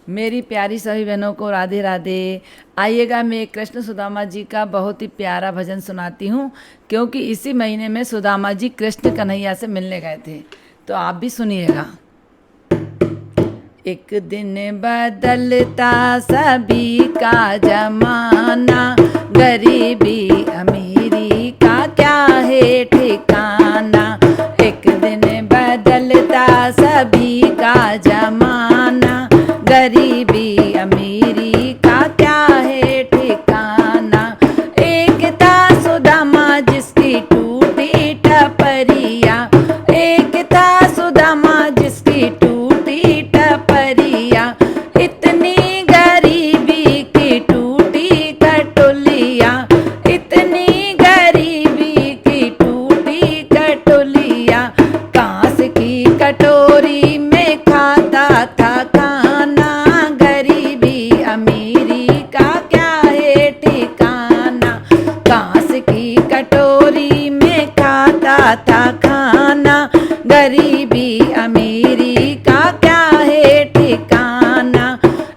मेरी प्यारी सभी बहनों को राधे राधे। आइएगा, मैं कृष्ण सुदामा जी का बहुत ही प्यारा भजन सुनाती हूँ, क्योंकि इसी महीने में सुदामा जी कृष्ण कन्हैया से मिलने गए थे, तो आप भी सुनिएगा। एक दिन बदलता सभी का जमाना, गरीबी अमीरी का क्या है ठिकाना। एक दिन बदलता सभी का जमाना, गरीबी अमीरी का क्या है ठिकाना। एक था सुदामा जिसकी टूटी टपरिया, एक था सुदामा जिसकी टूटी टपरिया। इतनी गरीबी की टूटी कटोलिया, इतनी गरीबी की टूटी कटोलिया। कांस की कटोरी में खाता था खाना, गरीबी अमीरी का क्या है ठिकाना। कांस की कटोरी में खाता था खाना, गरीबी अमीरी का क्या है ठिकाना।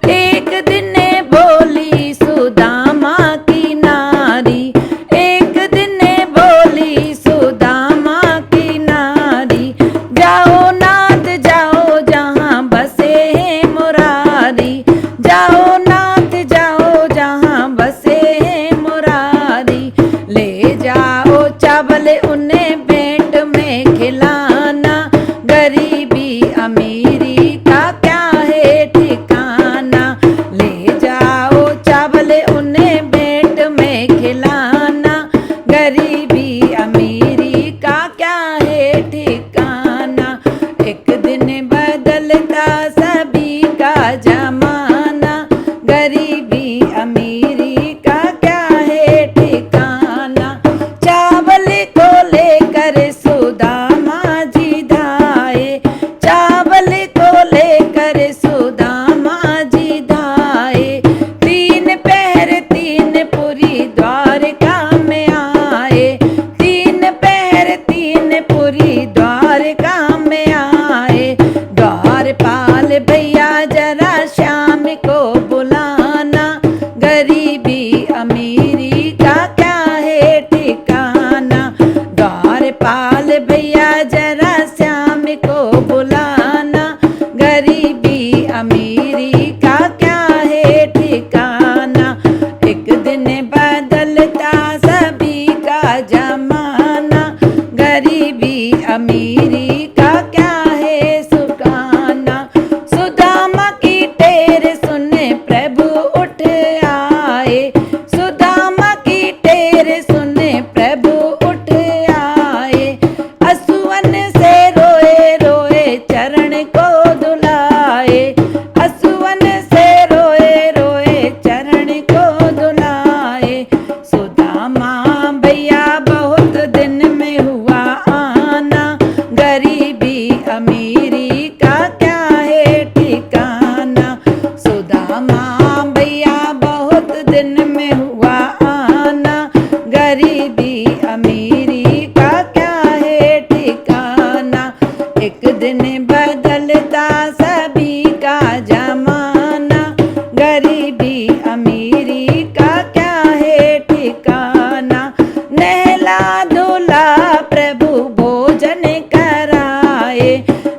एक दिन बोली सुदामा की नारी, एक दिन बोली सुदामा की नारी। जाओ नाथ जाओ जहाँ बसे हैं मुरारी, जाओ नाथ जाओ जहाँ बसे हैं मुरारी। ले जाओ चावल उन्हें भेंट में खिलाना, गरीबी अमीरी का क्या है ठिकाना। ले जाओ चावल उन्हें भेंट में खिलाना, गरीबी अमीरी का क्या है ठिकाना। एक दिन बदलता सभी का जमाना, गरीबी अमीरी का क्या है ठिकाना। चावल को लेकर सुदामा जी धाये, चावल को लेकर सुदामा जी धाये। तीन पहर तीन पुरी द्वारका में आए, तीन पहर तीन पुरी द्वारका में आए। द्वारपाल भैया जरा श्याम को बुलाना, गरीबी अमीरी का क्या है ठिकाना। द्वारपाल भैया जरा श्याम को बुलाना, गरीबी अमीरी का क्या है ठिकाना। एक दिन बदलता सभी का जमाना, गरीबी अमीरी का क्या है सुकाना। सुदामा की टेर सुने प्रभु उठ आए, सुदामा की टेर सुने प्रभु उठ आए। असुवन से रोए रोए चरण को धुलाए, असुवन से रोए रोए चरण को धुलाए। सुदामा भैया बहुत दिन में हुआ आना, गरीबी अमीरी का क्या है ठिकाना। सुदामा भैया बहुत दिन में हुआ आना, गरीबी अमीरी का क्या है ठिकाना। एक दिन बदलता सभी का जमाना, गरीबी अमीरी का क्या है ठिकाना। नहला धुला प्रभु भोजन कराए,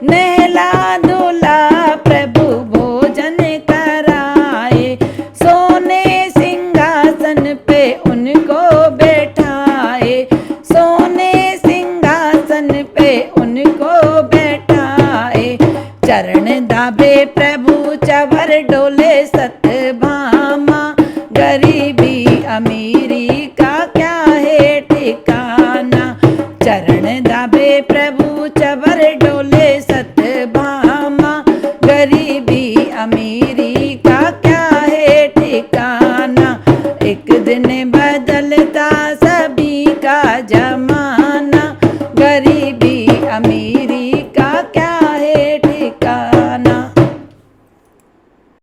नहला धुला प्रभु भोजन कराए। सोने सिंहासन पे उनको बैठाए, सोने सिंहासन पे उनको बैठाए। चरण दाबे प्रभु चवर डोले सतभामा, गरीबी अमीरी का क्या है ठिकाना। चरण दाबे प्रभु चवर डोले सतभामा, गरीबी अमीरी का क्या है ठिकाना। एक दिन बदलता